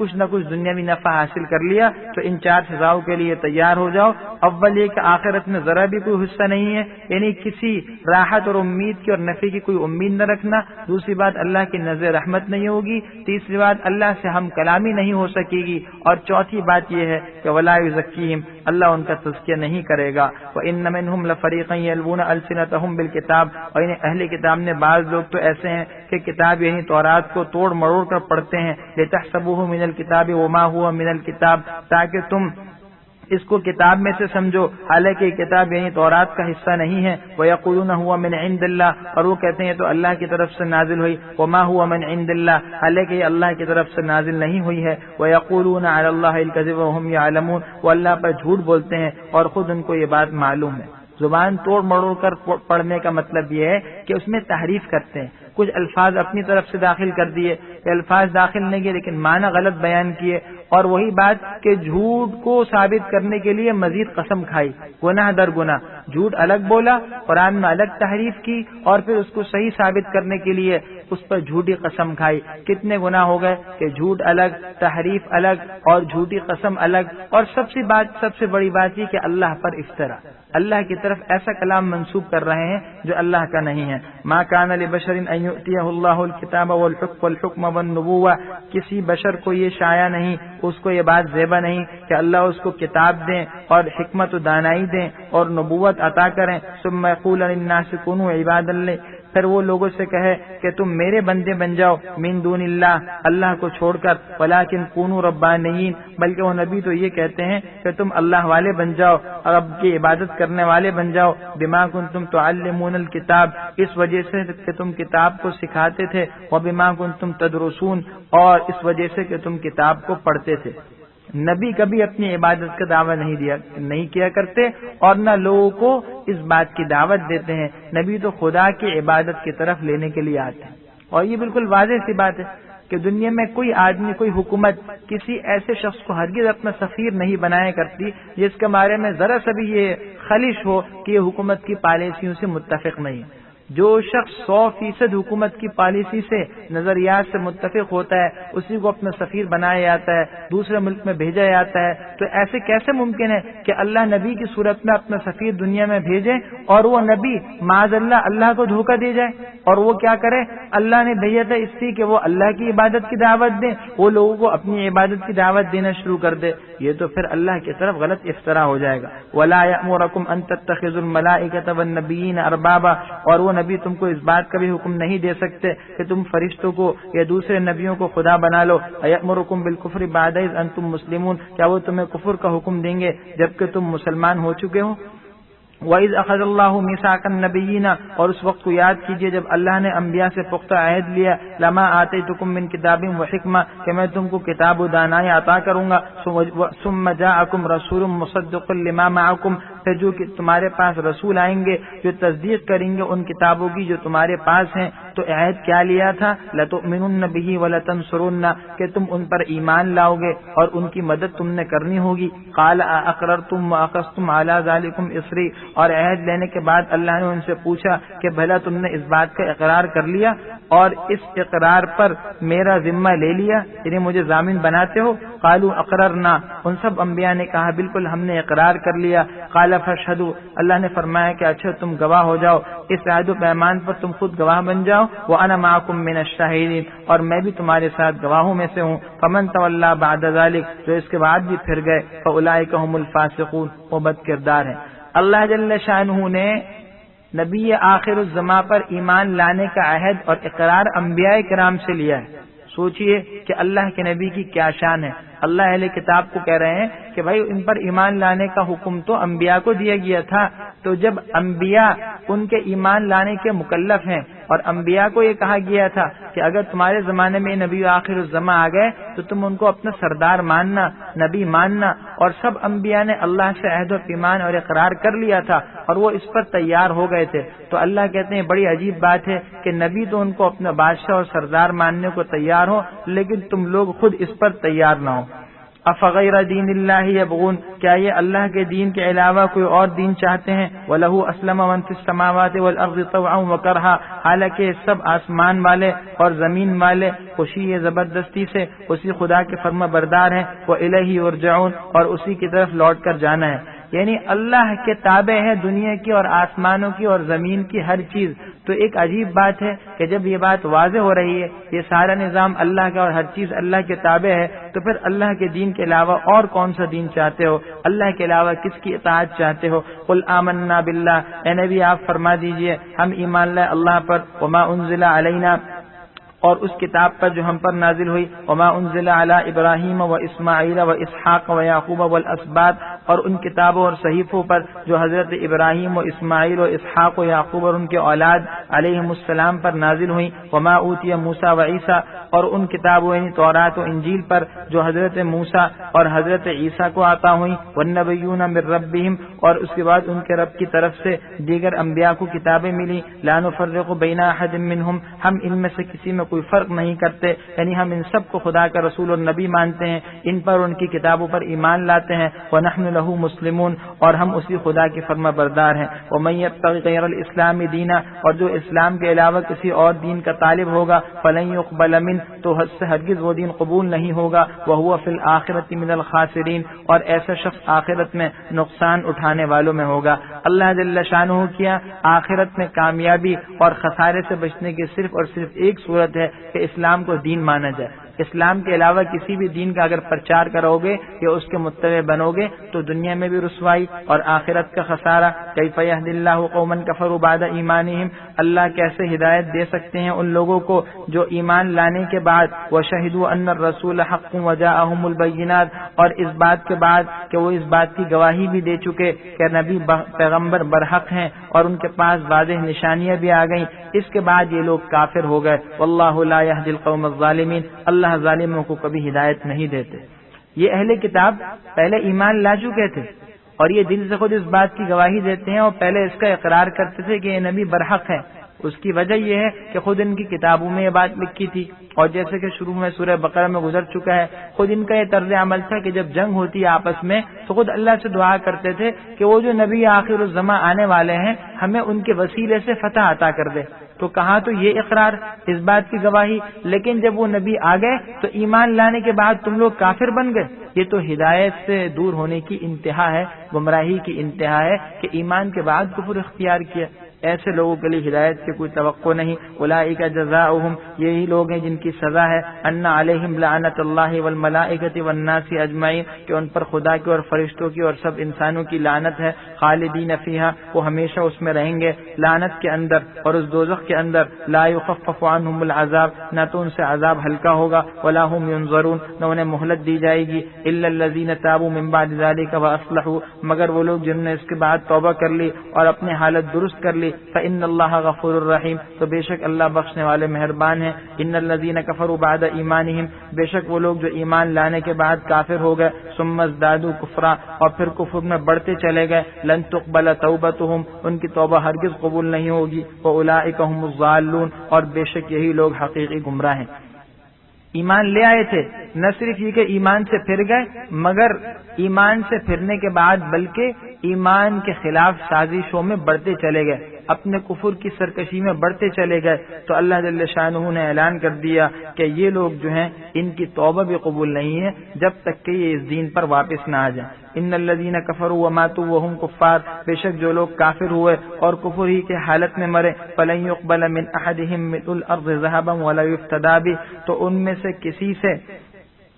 کچھ نہ کچھ دنیاوی نفع حاصل کر لیا تو ان 4 سزاؤں کے لیے تیار ہو جاؤ۔ اول یہ کہ آخرت میں ذرا بھی کوئی حصہ نہیں ہے، یعنی کسی راحت اور امید کی اور نفع کی کوئی امید نہ رکھنا۔ دوسری بات اللہ کی نظر رحمت نہیں ہوگی۔ تیسری بات اللہ سے ہم کلامی نہیں ہو سکے گی۔ اور چوتھی بات یہ ہے کہ ولا یزکیہم، اللہ ان کا تزکیہ نہیں کرے گا۔ وَإِنَّ مِنْهُمْ لَفَرِيقًا يَلْوُونَ أَلْسِنَتَهُمْ بِالْكِتَابِ، اور اہل کتاب میں بعض لوگ تو ایسے ہیں کہ کتاب یعنی تورات کو توڑ مروڑ کر پڑھتے ہیں، لِتَحْسَبُوهُ مِنَ الْكِتَابِ وَمَا هُوَ مِنَ الْكِتَابِ، تاکہ تم اس کو کتاب میں سے سمجھو، حالانکہ یہ کتاب یعنی تورات کا حصہ نہیں ہے۔ وَيَقُولُونَ هُوَ مِنْ عِنْدِ اللَّهِ، اور وہ کہتے ہیں تو اللہ کی طرف سے نازل ہوئی، وَمَا هُوَ مِنْ عِنْدِ اللَّهِ، حالانکہ یہ اللہ کی طرف سے نازل نہیں ہوئی ہے۔ وَيَقُولُونَ عَلَى اللَّهِ الْكَذِبَ وَهُمْ يَعْلَمُونَ، وہ اللہ پر جھوٹ بولتے ہیں اور خود ان کو یہ بات معلوم ہے۔ زبان توڑ مروڑ کر پڑھنے کا مطلب یہ ہے کہ اس میں تحریف کرتے ہیں، کچھ الفاظ اپنی طرف سے داخل کر دیے، الفاظ داخل نہیں کیے لیکن معنی غلط بیان کیے، اور وہی بات کہ جھوٹ کو ثابت کرنے کے لیے مزید قسم کھائی، گناہ در گناہ، جھوٹ الگ بولا، قرآن میں الگ تحریف کی، اور پھر اس کو صحیح ثابت کرنے کے لیے اس پر جھوٹی قسم کھائی۔ کتنے گناہ ہو گئے کہ جھوٹ الگ، تحریف الگ اور جھوٹی قسم الگ، اور سب سے بڑی بات یہ کہ اللہ پر افطرا، اللہ کی طرف ایسا کلام منسوب کر رہے ہیں جو اللہ کا نہیں ہے۔ ما کان لبشر ان یؤتیہ اللہ الکتاب والحکم والنبوہ، کسی بشر کو یہ شایع نہیں، اس کو یہ بات زیبا نہیں کہ اللہ اس کو کتاب دیں اور حکمت و دانائی دیں اور نبوت عطا کریں، ثم یقول للناس کنوا عبادا لی، پھر وہ لوگوں سے کہے کہ تم میرے بندے بن جاؤ، من دون اللہ، اللہ کو چھوڑ کر، ولکن کونوا ربانیین، بلکہ وہ نبی تو یہ کہتے ہیں کہ تم اللہ والے بن جاؤ، رب کی عبادت کرنے والے بن جاؤ، بما کنتم تعلمون الکتاب، اس وجہ سے کہ تم کتاب کو سکھاتے تھے، وبما کنتم تدرسون، اور اس وجہ سے کہ تم کتاب کو پڑھتے تھے۔ نبی کبھی اپنی عبادت کا دعویٰ نہیں کیا کرتے اور نہ لوگوں کو اس بات کی دعوت دیتے ہیں، نبی تو خدا کی عبادت کی طرف لینے کے لیے آتے ہیں۔ اور یہ بالکل واضح سی بات ہے کہ دنیا میں کوئی آدمی، کوئی حکومت کسی ایسے شخص کو ہرگز اپنا سفیر نہیں بنایا کرتی جس کے بارے میں ذرا سا بھی یہ خلش ہو کہ یہ حکومت کی پالیسیوں سے متفق نہیں۔ جو شخص 100% حکومت کی پالیسی سے، نظریات سے متفق ہوتا ہے، اسی کو اپنا سفیر بنایا جاتا ہے، دوسرے ملک میں بھیجا جاتا ہے۔ تو ایسے کیسے ممکن ہے کہ اللہ نبی کی صورت میں اپنا سفیر دنیا میں بھیجے اور وہ نبی معاذ اللہ کو دھوکہ دے جائے، اور وہ کیا کرے؟ اللہ نے بھیجا تھا اس لیے کہ وہ اللہ کی عبادت کی دعوت دے، وہ لوگوں کو اپنی عبادت کی دعوت دینا شروع کر دے، یہ تو پھر اللہ کی طرف غلط افتراء ہو جائے گا۔ وَلَا يَأْمُرَكُمْ أَن تَتَّخِذُوا الْمَلَائِكَةَ وَالنَّبِيِّينَ أَرْبَابًا، اور وہ نبی تم کو اس بات کا بھی حکم نہیں دے سکتے کہ تم فرشتوں کو یا دوسرے نبیوں کو خدا بنا لو۔ أَيَأْمُرُكُمْ بِالْكُفْرِ بَعْدَ إِذْ أَنْتُمْ مُسْلِمُونَ، کیا وہ تمہیں کفر کا حکم دیں گے جبکہ تم مسلمان ہو چکے ہو؟ وَإِذْ أَخَذَ اللَّهُ مِيثَاقَ النَّبِيِّينَ، اور اس وقت کو یاد کیجئے جب اللہ نے انبیاء سے پختہ عہد لیا، لَمَا آتَيْتُكُم مِّن كِتَابٍ وَحِكْمَةٍ، کہ میں تم کو کتاب و دانائی عطا کروں گا، ثُمَّ جَاءَكُمْ رَسُولٌ مُصَدِّقٌ لِّمَا مَعَكُمْ، پھر جو کہ تمہارے پاس رسول آئیں گے جو تصدیق کریں گے ان کتابوں کی جو تمہارے پاس ہیں، تو عہد کیا لیا تھا؟ لَتُؤْمِنُنَّ بِهِ وَلَتَنصُرُنَّ، کہ تم ان پر ایمان لاؤ گے اور ان کی مدد تم نے کرنی ہوگی۔ قَالَ أَأَقْرَرْتُمْ وَأَخَذْتُمْ عَلَى ذَلِكُمْ إِصْرِي، اور عہد لینے کے بعد اللہ نے ان سے پوچھا کہ بھلا تم نے اس بات کا اقرار کر لیا اور اس اقرار پر میرا ذمہ لے لیا، یعنی مجھے ضامن بناتے ہو؟ قالوا اقررنا، ان سب انبیاء نے کہا بالکل ہم نے اقرار کر لیا۔ قال فاشهدوا، اللہ نے فرمایا کہ اچھا تم گواہ ہو جاؤ، اس عہد و پیمان پر تم خود گواہ بن جاؤ، وانا معكم من الشاهدين، اور میں بھی تمہارے ساتھ گواہوں میں سے ہوں۔ فمن تولى بعد ذلك، جو اس کے بعد بھی پھر گئے، فاولئک هم الفاسقون، وہ بد کردار ہیں۔ اللہ جل شانہ نے نبی آخر الزماں پر ایمان لانے کا عہد اور اقرار انبیاء کرام سے لیا ہے۔ سوچئے کہ اللہ کے نبی کی کیا شان ہے۔ اللہ اہل کتاب کو کہہ رہے ہیں کہ بھائی ان پر ایمان لانے کا حکم تو انبیاء کو دیا گیا تھا، تو جب انبیاء ان کے ایمان لانے کے مکلف ہیں اور انبیاء کو یہ کہا گیا تھا کہ اگر تمہارے زمانے میں نبی آخر الزماں آ گئے تو تم ان کو اپنا سردار ماننا، نبی ماننا، اور سب انبیاء نے اللہ سے عہد و پیمان اور اقرار کر لیا تھا اور وہ اس پر تیار ہو گئے تھے، تو اللہ کہتے ہیں بڑی عجیب بات ہے کہ نبی تو ان کو اپنا بادشاہ اور سردار ماننے کو تیار ہو لیکن تم لوگ خود اس پر تیار نہ ہو۔ افغیر دین اللہ یبغون، کیا یہ اللہ کے دین کے علاوہ کوئی اور دین چاہتے ہیں؟ وَلَهُ أَسْلَمَ مَن فِي السَّمَاوَاتِ وَالْأَرْضِ طَوْعًا وَكَرْهًا، حالانکہ سب آسمان والے اور زمین والے خوشی زبردستی سے اسی خدا کے فرما بردار ہیں، وَإِلَيْهِ يُرْجَعُونَ، اور اسی کی طرف لوٹ کر جانا ہے۔ یعنی اللہ کے تابع ہے دنیا کی اور آسمانوں کی اور زمین کی ہر چیز۔ تو ایک عجیب بات ہے کہ جب یہ بات واضح ہو رہی ہے، یہ سارا نظام اللہ کا اور ہر چیز اللہ کے تابع ہے، تو پھر اللہ کے دین کے علاوہ اور کون سا دین چاہتے ہو؟ اللہ کے علاوہ کس کی اطاعت چاہتے ہو؟ قل آمنا باللہ، اے نبی آپ فرما دیجئے ہم ایمان لائے اللہ پر، وما انزل علینا، اور اس کتاب پر جو ہم پر نازل ہوئی، وما انزل علی ابراہیم و اسماعیل و اسحاق و یعقوب والاسباط، اور ان کتابوں اور صحیفوں پر جو حضرت ابراہیم و اسماعیل و اسحاق و یعقوب اور ان کے اولاد علیہم السلام پر نازل ہوئی، وما اوتی موسیٰ و عیسیٰ، اور ان کتابوں یعنی تورات و انجیل پر جو حضرت موسیٰ اور حضرت عیسیٰ کو عطا ہوئی، والنبیون من ربہم، اور اس کے بعد ان کے رب کی طرف سے دیگر انبیاء کو کتابیں ملی، لا نفرق بین احد منہم، ہم ان میں سے کسی میں کوئی فرق نہیں کرتے، یعنی ہم ان سب کو خدا کا رسول اور نبی مانتے ہیں، ان پر ان کی کتابوں پر ایمان لاتے ہیں، وَنَحْنُ لَهُ مُسْلِمُونَ، اور ہم اسی خدا کے فرما بردار ہیں۔ وَمَن يَبْتَغِ غَيْرَ الْإِسْلَامِ دِينًا، اور جو اسلام کے علاوہ کسی اور دین کا طالب ہوگا، فَلَن يُقْبَلَ مِنْهُ، تو حد سے ہرگز وہ دین قبول نہیں ہوگا، وَهُوَ فِي الْآخِرَةِ مِنَ الْخَاسِرِينَ، اور ایسا شخص آخرت میں نقصان اٹھانے والوں میں ہوگا۔ اللہ جل شانہ کیا آخرت میں کامیابی اور خسارے سے بچنے کی صرف اور صرف ایک صورت ہے کہ اسلام کو دین مانا جائے۔ اسلام کے علاوہ کسی بھی دین کا اگر پرچار کرو گے یا اس کے متبع بنو گے تو دنیا میں بھی رسوائی اور آخرت کا خسارہ۔ کیف یہدی اللہ قوما کفروا بعد ایمانہم، اللہ کیسے ہدایت دے سکتے ہیں ان لوگوں کو جو ایمان لانے کے بعد وشہدوا ان الرسول حق وجاءہم البینات، اور اس بات کے بعد کہ وہ اس بات کی گواہی بھی دے چکے کہ نبی پیغمبر برحق ہیں اور ان کے پاس واضح نشانیاں بھی آ گئیں، اس کے بعد یہ لوگ کافر ہو گئے۔ واللہ لا یہدی القوم الظالمین، اللہ ظالموں کو کبھی ہدایت نہیں دیتے۔ یہ اہل کتاب پہلے ایمان لا چکے تھے اور یہ دل سے خود اس بات کی گواہی دیتے ہیں اور پہلے اس کا اقرار کرتے تھے کہ یہ نبی برحق ہے۔ اس کی وجہ یہ ہے کہ خود ان کی کتابوں میں یہ بات لکھی تھی، اور جیسے کہ شروع میں سورہ بقرہ میں گزر چکا ہے، خود ان کا یہ طرز عمل تھا کہ جب جنگ ہوتی ہے آپس میں تو خود اللہ سے دعا کرتے تھے کہ وہ جو نبی آخر الزماں آنے والے ہیں ہمیں ان کے وسیلے سے فتح عطا کر دے۔ تو کہا تو یہ اقرار، اس بات کی گواہی، لیکن جب وہ نبی آ گئے تو ایمان لانے کے بعد تم لوگ کافر بن گئے۔ یہ تو ہدایت سے دور ہونے کی انتہا ہے، گمراہی کی انتہا ہے کہ ایمان کے بعد کفر اختیار کیا۔ ایسے لوگوں کے لیے ہدایت کی کوئی توقع نہیں۔ اولئک جزاؤہم، یہی لوگ ہیں جن کی سزا ہے ان علیہم لعنت اللہ والملائکۃ والناس اجمعین، کہ ان پر خدا کی اور فرشتوں کی اور سب انسانوں کی لعنت ہے، خالدین فیہا، وہ ہمیشہ اس میں رہیں گے، لعنت کے اندر اور اس دوزخ کے اندر، لا یخفف عنہم العذاب، نہ تو ان سے عذاب ہلکا ہوگا، ولا هم ینظرون، نہ انہیں مہلت دی جائے گی، الا الذین تابوا من بعد ذلک واصلحوا، مگر وہ لوگ جنہوں نے اس کے بعد توبہ کر لی اور اپنی حالت درست کر لی، فإن اللہ غفور الرحیم، تو بے شک اللہ بخشنے والے مہربان ہیں۔ ان الذین کفروا بعد ایمانہم، بے شک وہ لوگ جو ایمان لانے کے بعد کافر ہو گئے، ثم ازدادوا کفرا، اور پھر کفر میں بڑھتے چلے گئے، لن تقبل توبتہم، ان کی توبہ ہرگز قبول نہیں ہوگی، واولئک هم الضالون، اور بے شک یہی لوگ حقیقی گمراہ ہیں۔ ایمان لے آئے تھے، نہ صرف یہ کہ ایمان سے پھر گئے، مگر ایمان سے پھرنے کے بعد بلکہ ایمان کے خلاف سازشوں میں بڑھتے چلے گئے، اپنے کفر کی سرکشی میں بڑھتے چلے گئے، تو اللہ جل شانہ نے اعلان کر دیا کہ یہ لوگ جو ہیں ان کی توبہ بھی قبول نہیں ہے جب تک کہ یہ اس دین پر واپس نہ آ جائیں۔ ان الذین کفروا وماتوا وهم کفار، بے شک جو لوگ کافر ہوئے اور کفر ہی کے حالت میں مرے، فلن يقبل من احدهم ملء الارض ذهبا ولا يفتدى به، تو ان میں سے کسی سے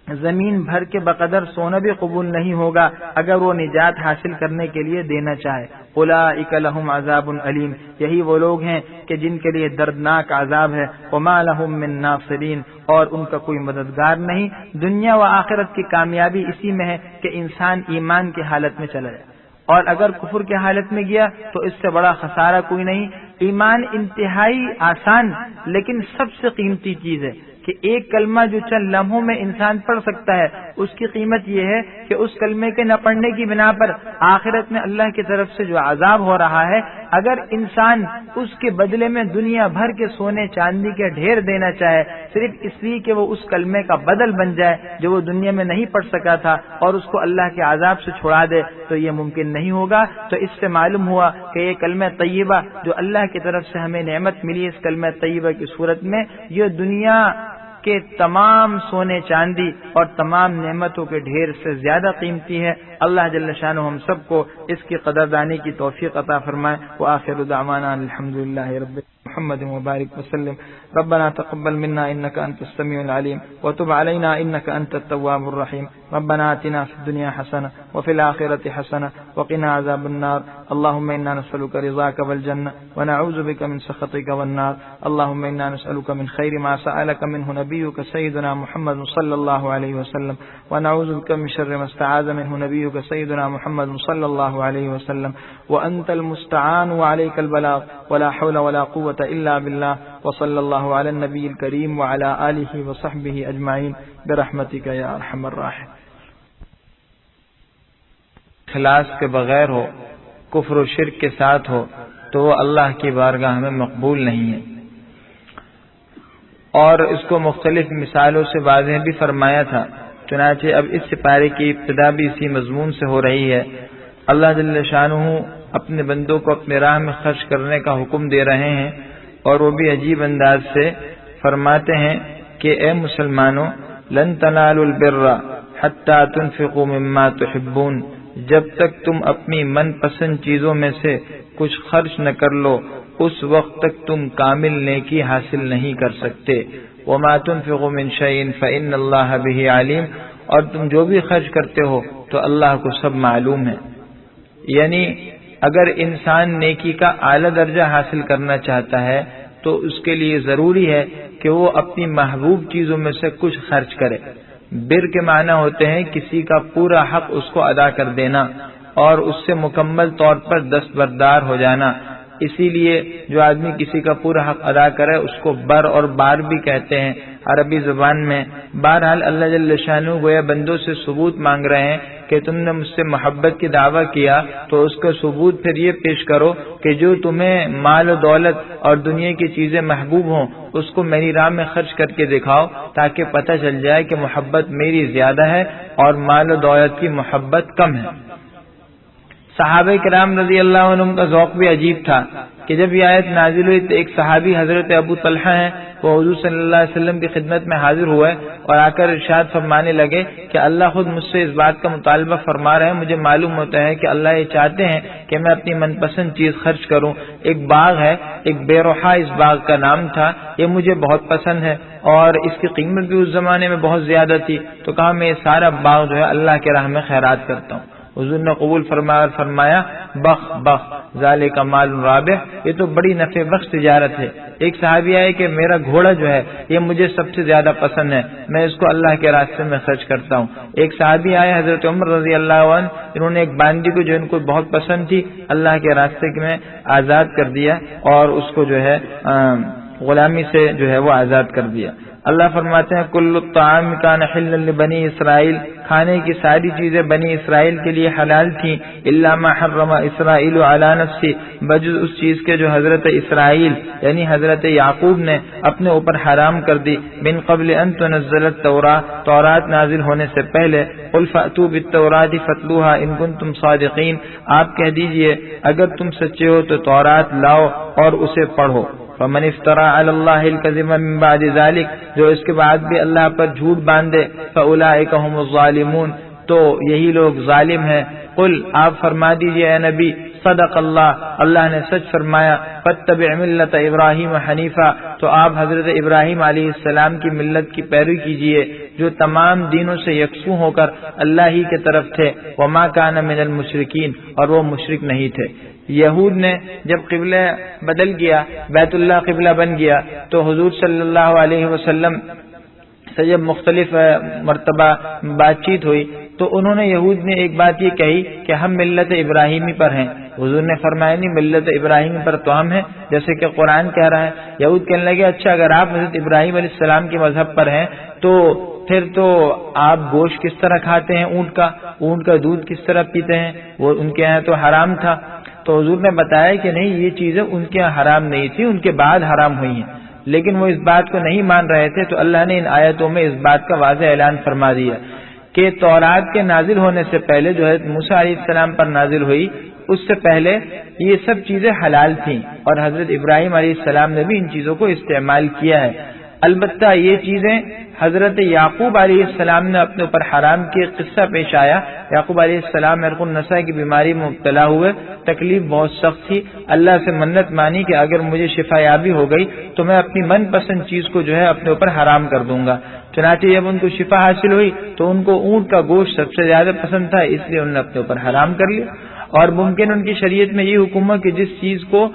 زمین بھر کے بقدر سونا بھی قبول نہیں ہوگا اگر وہ نجات حاصل کرنے کے لیے دینا چاہے۔ اولئک لهم عذاب علیم، یہی وہ لوگ ہیں کہ جن کے لیے دردناک عذاب ہے، وما لهم من ناصرین، اور ان کا کوئی مددگار نہیں۔ دنیا و آخرت کی کامیابی اسی میں ہے کہ انسان ایمان کی حالت میں چلا جائے، اور اگر کفر کی حالت میں گیا تو اس سے بڑا خسارہ کوئی نہیں۔ ایمان انتہائی آسان لیکن سب سے قیمتی چیز ہے کہ ایک کلمہ جو چند لمحوں میں انسان پڑھ سکتا ہے، اس کی قیمت یہ ہے کہ اس کلمے کے نہ پڑھنے کی بنا پر آخرت میں اللہ کی طرف سے جو عذاب ہو رہا ہے اگر انسان اس کے بدلے میں دنیا بھر کے سونے چاندی کے ڈھیر دینا چاہے صرف اس لیے کہ وہ اس کلمے کا بدل بن جائے جو وہ دنیا میں نہیں پڑھ سکا تھا اور اس کو اللہ کے عذاب سے چھڑا دے تو یہ ممکن نہیں ہوگا. تو اس سے معلوم ہوا کہ یہ کلمہ طیبہ جو اللہ کی طرف سے ہمیں نعمت ملی اس کلمہ طیبہ کی صورت میں یہ دنیا کہ تمام سونے چاندی اور تمام نعمتوں کے ڈھیر سے زیادہ قیمتی ہے. اللہ جل شانہ ہم سب کو اس کی قدردانی کی توفیق عطا فرمائے. وآخر دعوانا الحمدللہ رب محمد وبارک وسلم. ربنا تقبل منا انك انت السميع العليم وتب علينا انك انت التواب الرحيم. ربنا آتنا في الدنيا حسنة وفي الآخرة حسنة وقنا عذاب النار. اللهم إنا نسألك رضاك والجنة ونعوذ بك من سخطك والنار. اللهم إنا نسألك من خير ما سألك منه نبيك سيدنا محمد صلى الله عليه وسلم ونعوذ بك من شر ما استعاذ منه نبيك سيدنا محمد صلى الله عليه وسلم وأنت المستعان وعليك البلاغ ولا حول ولا قوة إلا بالله. وصلى الله على النبي الكريم وعلى آله وصحبه أجمعين برحمتك يا أرحم الراحمين. اخلاص کے بغیر ہو کفر و شرک کے ساتھ ہو تو وہ اللہ کی بارگاہ میں مقبول نہیں ہے. اور اس کو مختلف مثالوں سے واضح بھی فرمایا تھا. چنانچہ اب اس سپارے کی ابتدا بھی اسی مضمون سے ہو رہی ہے. اللہ جل شانہ اپنے بندوں کو اپنے راہ میں خرچ کرنے کا حکم دے رہے ہیں اور وہ بھی عجیب انداز سے فرماتے ہیں کہ اے مسلمانوں لن تنالوا البر حتى تنفقوا مما تحبون. جب تک تم اپنی من پسند چیزوں میں سے کچھ خرچ نہ کر لو اس وقت تک تم کامل نیکی حاصل نہیں کر سکتے. وما تنفقوا من شيء فإن الله به عليم. اور تم جو بھی خرچ کرتے ہو تو اللہ کو سب معلوم ہے. یعنی اگر انسان نیکی کا اعلیٰ درجہ حاصل کرنا چاہتا ہے تو اس کے لیے ضروری ہے کہ وہ اپنی محبوب چیزوں میں سے کچھ خرچ کرے. بر کے معنی ہوتے ہیں کسی کا پورا حق اس کو ادا کر دینا اور اس سے مکمل طور پر دستبردار ہو جانا. اسی لیے جو آدمی کسی کا پورا حق ادا کرے اس کو بر اور بار بھی کہتے ہیں عربی زبان میں. بہرحال اللہ جل شانہ گویا بندوں سے ثبوت مانگ رہے ہیں کہ تم نے مجھ سے محبت کی دعویٰ کیا تو اس کا ثبوت پھر یہ پیش کرو کہ جو تمہیں مال و دولت اور دنیا کی چیزیں محبوب ہوں اس کو میری راہ میں خرچ کر کے دکھاؤ تاکہ پتہ چل جائے کہ محبت میری زیادہ ہے اور مال و دولت کی محبت کم ہے. صحابہ کرام رضی اللہ عنہم کا ذوق بھی عجیب تھا کہ جب یہ آیت نازل ہوئی تو ایک صحابی حضرت ابو طلحہ ہیں وہ حضور صلی اللہ علیہ وسلم کی خدمت میں حاضر ہوئے اور آ کر ارشاد فرمانے لگے کہ اللہ خود مجھ سے اس بات کا مطالبہ فرما رہے ہیں. مجھے معلوم ہوتا ہے کہ اللہ یہ چاہتے ہیں کہ میں اپنی من پسند چیز خرچ کروں. ایک باغ ہے, ایک بے روحا اس باغ کا نام تھا, یہ مجھے بہت پسند ہے اور اس کی قیمت بھی اس زمانے میں بہت زیادہ تھی. تو کہا میں یہ سارا باغ جو ہے اللہ کے راہ میں خیرات کرتا ہوں. حضور نے قبول فرمایا اور فرمایا بخ بخ ذالک مال رابح, یہ تو بڑی نفع بخش تجارت ہے. ایک صحابی آئے کہ میرا گھوڑا جو ہے یہ مجھے سب سے زیادہ پسند ہے, میں اس کو اللہ کے راستے میں خرچ کرتا ہوں. ایک صحابی آئے حضرت عمر رضی اللہ عنہ, انہوں نے ایک باندی کو جو ان کو بہت پسند تھی اللہ کے راستے میں آزاد کر دیا اور اس کو جو ہے غلامی سے جو ہے وہ آزاد کر دیا. اللہ فرماتے ہیں کل الطعام کان حلا لبنی اسرائیل, کھانے کی ساری چیزیں بنی اسرائیل کے لیے حلال تھیں الا ما حرم اسرائیل علی نفسی, بجز اس چیز کے جو حضرت اسرائیل یعنی حضرت یعقوب نے اپنے اوپر حرام کر دی. من قبل ان تنزل التوراۃ, تورات نازل ہونے سے پہلے. قل فأتوا بالتوراۃ فتلوها ان کنتم صادقین, آپ کہہ دیجئے اگر تم سچے ہو تو تورات لاؤ اور اسے پڑھو. فمن افترى على الله الكذب من بعد ذلك, جو اس کے بعد بھی اللہ پر جھوٹ باندھے, فاولئک هم الظالمون, تو یہی لوگ ظالم ہیں. قل, آپ فرما دیجئے اے نبی, صدق اللہ, اللہ نے سچ فرمایا. فاتبع ملت ابراہیم حنیفا, تو آپ حضرت ابراہیم علیہ السلام کی ملت کی پیروی کیجئے جو تمام دینوں سے یکسو ہو کر اللہ ہی کے طرف تھے. وما کان من المشرکین, اور وہ مشرک نہیں تھے. یہود نے جب قبلہ بدل گیا, بیت اللہ قبلہ بن گیا, تو حضور صلی اللہ علیہ وسلم سے جب مختلف مرتبہ بات چیت ہوئی تو انہوں نے یہود نے ایک بات یہ کہی کہ ہم ملت ابراہیمی پر ہیں. حضور نے فرمایا نہیں, ملت ابراہیم پر تو ہم ہیں جیسے کہ قرآن کہہ رہا ہے. یہود کہنے لگے اچھا اگر آپ حضرت ابراہیم علیہ السلام کے مذہب پر ہیں تو پھر تو آپ گوشت کس طرح کھاتے ہیں, اونٹ کا دودھ کس طرح پیتے ہیں, وہ ان کے یہاں تو حرام تھا. تو حضور نے بتایا کہ نہیں، یہ چیزیں ان کے حرام نہیں تھی، ان کے بعد حرام ہوئی ہیں، لیکن وہ اس بات کو نہیں مان رہے تھے، تو اللہ نے ان آیتوں میں اس بات کا واضح اعلان فرما دیا کہ تورات کے نازل ہونے سے پہلے جو حضرت موسیٰ علیہ السلام پر نازل ہوئی، اس سے پہلے یہ سب چیزیں حلال تھیں، اور حضرت ابراہیم علیہ السلام نے بھی ان چیزوں کو استعمال کیا ہے۔ البتہ یہ چیزیں حضرت یعقوب علیہ السلام نے اپنے اوپر حرام کیے۔ قصہ پیش آیا، یعقوب علیہ السلام عرق النساء کی بیماری میں مبتلا ہوئے، تکلیف بہت سخت تھی، اللہ سے منت مانی کہ اگر مجھے شفا یابی ہو گئی تو میں اپنی من پسند چیز کو جو ہے اپنے اوپر حرام کر دوں گا۔ چنانچہ جب ان کو شفا حاصل ہوئی تو ان کو اونٹ کا گوشت سب سے زیادہ پسند تھا، اس لیے انہوں نے اپنے اوپر حرام کر لیا۔ اور ممکن ان کی شریعت میں یہ حکم ہے کہ جس چیز کو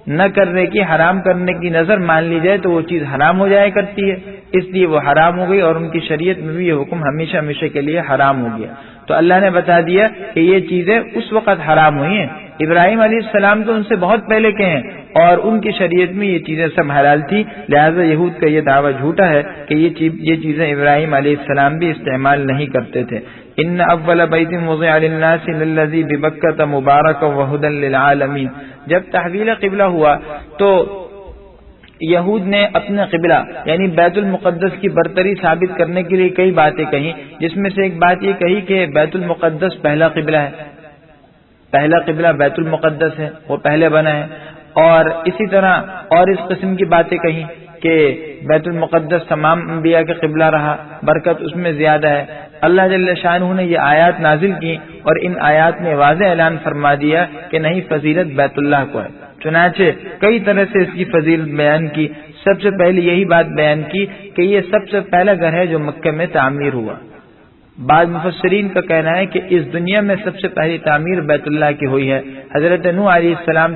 نہ کرنے کی، حرام کرنے کی نظر مان لی جائے تو وہ چیز حرام ہو جایا کرتی ہے، اس لیے وہ حرام ہو گئی، اور ان کی شریعت میں بھی یہ حکم ہمیشہ ہمیشہ کے لیے حرام ہو گیا۔ تو اللہ نے بتا دیا کہ یہ چیزیں اس وقت حرام ہوئی ہیں، ابراہیم علیہ السلام تو ان سے بہت پہلے کے ہیں، اور ان کی شریعت میں یہ چیزیں سب حلال تھی، لہذا یہود کا یہ دعویٰ جھوٹا ہے کہ یہ چیزیں ابراہیم علیہ السلام بھی استعمال نہیں کرتے تھے۔ ان اول بیت وضع للناس للذی ببکۃ مبارک وہدی للعالمین۔ جب تحویل قبلہ ہوا تو یہود نے اپنے قبلہ یعنی بیت المقدس کی برتری ثابت کرنے کے لیے کئی باتیں کہیں، جس میں سے ایک بات یہ کہی کہ بیت المقدس پہلا قبلہ ہے، پہلا قبلہ بیت المقدس ہے، وہ پہلے بنا ہے، اور اسی طرح اور اس قسم کی باتیں کہیں کہ بیت المقدس تمام انبیاء کے قبلہ رہا، برکت اس میں زیادہ ہے۔ اللہ جل شانہ نے یہ آیات نازل کی، اور ان آیات نے واضح اعلان فرما دیا کہ نہیں، فضیلت بیت اللہ کو ہے۔ چنانچہ کئی طرح سے اس کی فضیلت بیان کی۔ سب سے پہلے یہی بات بیان کی کہ یہ سب سے پہلا گھر ہے جو مکہ میں تعمیر ہوا۔ بعض مفسرین کا کہنا ہے کہ اس دنیا میں سب سے پہلی تعمیر بیت اللہ کی ہوئی ہے۔ حضرت نوح علیہ السلام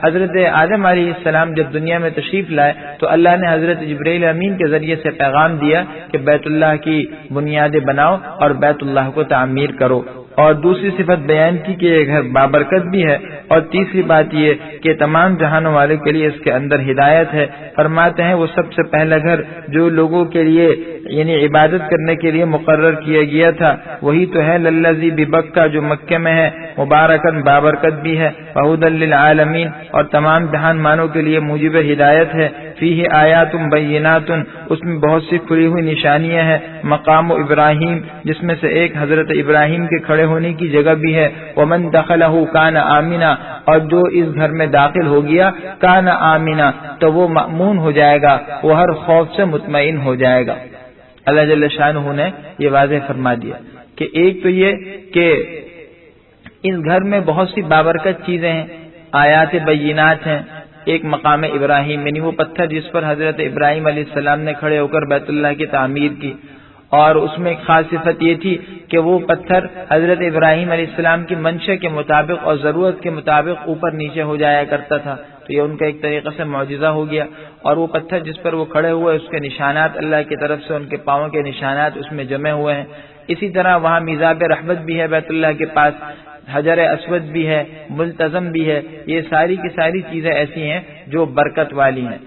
حضرت آدم علیہ السلام جب دنیا میں تشریف لائے تو اللہ نے حضرت جبرائیل امین کے ذریعے سے پیغام دیا کہ بیت اللہ کی بنیادیں بناؤ اور بیت اللہ کو تعمیر کرو، اور دوسری صفت بیان کی کہ یہ گھر بابرکت بھی ہے، اور تیسری بات یہ کہ تمام جہانوں والے کے لیے اس کے اندر ہدایت ہے۔ فرماتے ہیں وہ سب سے پہلا گھر جو لوگوں کے لیے یعنی عبادت کرنے کے لیے مقرر کیا گیا تھا وہی تو ہے للذی ببکہ، جو مکہ میں ہے، مبارکن بابرکت بھی ہے، وہدی للعالمین، اور تمام جہان مانوں کے لیے موجب ہدایت ہے۔ فیہ آیات بینات، اس میں بہت سی کھلی ہوئی نشانیاں ہیں۔ مقام ابراہیم، جس میں سے ایک حضرت ابراہیم کے کھڑے ہونے کی جگہ بھی ہے۔ ومن دخلہ کان آمنا، اور جو اس گھر میں داخل ہو گیا کان آمنا، تو وہ مأمون ہو جائے گا، وہ ہر خوف سے مطمئن ہو جائے گا۔ اللہ جل شانہ نے یہ واضح فرما دیا کہ ایک تو یہ کہ اس گھر میں بہت سی بابرکت چیزیں ہیں، آیات بینات ہیں۔ ایک مقام ابراہیم یعنی وہ پتھر جس پر حضرت ابراہیم علیہ السلام نے کھڑے ہو کر بیت اللہ کی تعمیر کی، اور اس میں ایک خاص صفت یہ تھی کہ وہ پتھر حضرت ابراہیم علیہ السلام کی منشا کے مطابق اور ضرورت کے مطابق اوپر نیچے ہو جایا کرتا تھا، تو یہ ان کا ایک طریقے سے معجزہ ہو گیا۔ اور وہ پتھر جس پر وہ کھڑے ہوئے اس کے نشانات اللہ کی طرف سے، ان کے پاؤں کے نشانات اس میں جمع ہوئے ہیں۔ اسی طرح وہاں میزاب رحمت بھی ہے بیت اللہ کے پاس، حجر اسود بھی ہے، ملتزم بھی ہے۔ یہ ساری کی ساری چیزیں ایسی ہیں جو برکت والی ہیں۔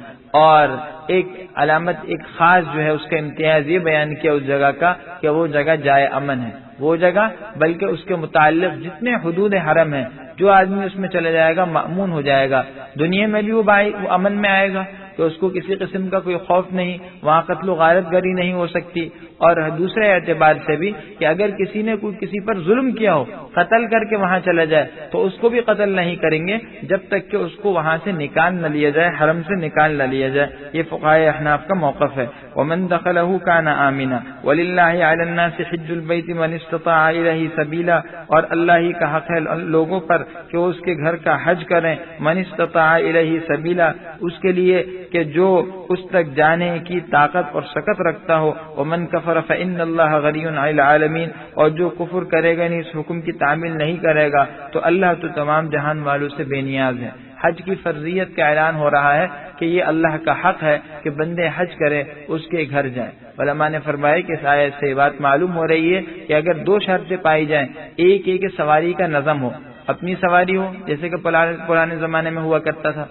اور ایک علامت، ایک خاص جو ہے اس کا امتیاز یہ بیان کیا اس جگہ کا کہ وہ جگہ جائے امن ہے، وہ جگہ بلکہ اس کے متعلق جتنے حدود حرم ہیں، جو آدمی اس میں چلے جائے گا مأمون ہو جائے گا، دنیا میں بھی وہ امن میں آئے گا کہ اس کو کسی قسم کا کوئی خوف نہیں، وہاں قتل و غارت گری نہیں ہو سکتی۔ اور دوسرے اعتبار سے بھی کہ اگر کسی نے کوئی کسی پر ظلم کیا ہو، قتل کر کے وہاں چلا جائے تو اس کو بھی قتل نہیں کریں گے جب تک کہ اس کو وہاں سے نکال نہ لیا جائے، حرم سے نکال نہ لیا جائے۔ یہ فقہائے احناف کا موقف ہے۔ ومن دخلہ کان آمنا وللہ علی الناس حج البیت من استطاع الیہ سبیلا، اور اللہ ہی کا حق ہے لوگوں پر کہ وہ اس کے گھر کا حج کریں، من استطاع الیہ سبیلا، اس کے لیے کہ جو اس تک جانے کی طاقت اور سکت رکھتا ہو۔ ومن کفر فإن اللہ غنی عن العالمین، اور جو کفر کرے گا نہیں، اس حکم کی تعمیل نہیں کرے گا، تو اللہ تو تمام جہان والوں سے بے نیاز ہے۔ حج کی فرضیت کا اعلان ہو رہا ہے کہ یہ اللہ کا حق ہے کہ بندے حج کرے، اس کے گھر جائیں۔ علماء نے فرمایا کہ اس آیت سے یہ بات معلوم ہو رہی ہے کہ اگر دو شرطیں پائی جائیں، ایک یہ کہ سواری کا نظم ہو، اپنی سواری ہو جیسے کہ پرانے زمانے میں ہوا کرتا تھا،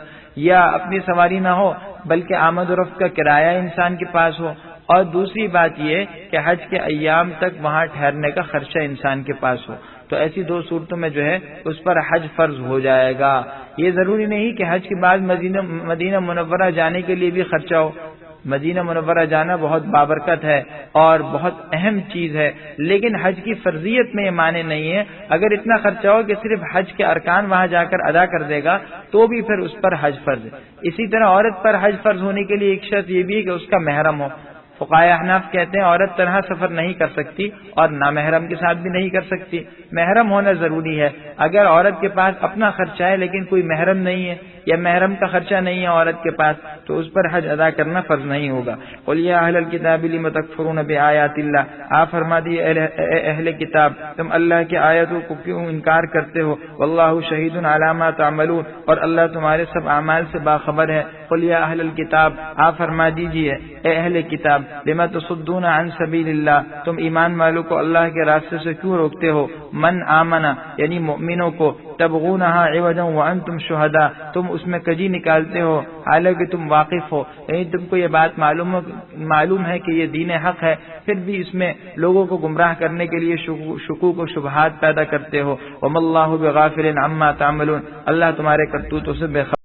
یا اپنی سواری نہ ہو بلکہ آمد و رفت کا کرایہ انسان کے پاس ہو، اور دوسری بات یہ کہ حج کے ایام تک وہاں ٹھہرنے کا خرچہ انسان کے پاس ہو، تو ایسی 2 صورتوں میں جو ہے اس پر حج فرض ہو جائے گا۔ یہ ضروری نہیں کہ حج کے بعد مدینہ منورہ جانے کے لیے بھی خرچہ ہو۔ مدینہ منورہ جانا بہت بابرکت ہے اور بہت اہم چیز ہے، لیکن حج کی فرضیت میں یہ معنی نہیں ہے۔ اگر اتنا خرچہ ہو کہ صرف حج کے ارکان وہاں جا کر ادا کر دے گا تو بھی پھر اس پر حج فرض ہے۔ اسی طرح عورت پر حج فرض ہونے کے لیے ایک شرط یہ بھی ہے کہ اس کا محرم ہو۔ فقہائے احناف کہتے ہیں عورت تنہا سفر نہیں کر سکتی اور نامحرم کے ساتھ بھی نہیں کر سکتی، محرم ہونا ضروری ہے۔ اگر عورت کے پاس اپنا خرچہ ہے لیکن کوئی محرم نہیں ہے یا محرم کا خرچہ نہیں ہے عورت کے پاس تو اس پر حج ادا کرنا فرض نہیں ہوگا۔ قل یا اہل الکتاب لم تکفرون بآیات اللہ، آپ فرما دیے اے اہل کتاب تم اللہ کی آیتوں کو کیوں انکار کرتے ہو، واللہ شہید علی ما تعملون، اور اللہ تمہارے سب اعمال سے باخبر ہے۔ قل یا اہل الکتاب، آپ فرما دیجئے اے اہل کتاب لما تصدون عن سبیل اللہ، تم ایمان والوں کو اللہ کے راستے سے کیوں روکتے ہو، من آمنا یعنی مؤمنوں کو، تبغونها عوجا وانتم شہداء، تم اس میں کجی نکالتے ہو حالانکہ تم واقف ہو، یعنی تم کو یہ بات معلوم ہے کہ یہ دین حق ہے، پھر بھی اس میں لوگوں کو گمراہ کرنے کے لیے شکوک و شبہات پیدا کرتے ہو۔ وما اللہ بغافل عما تعملون، اللہ تمہارے کرتوتوں سے بے خبر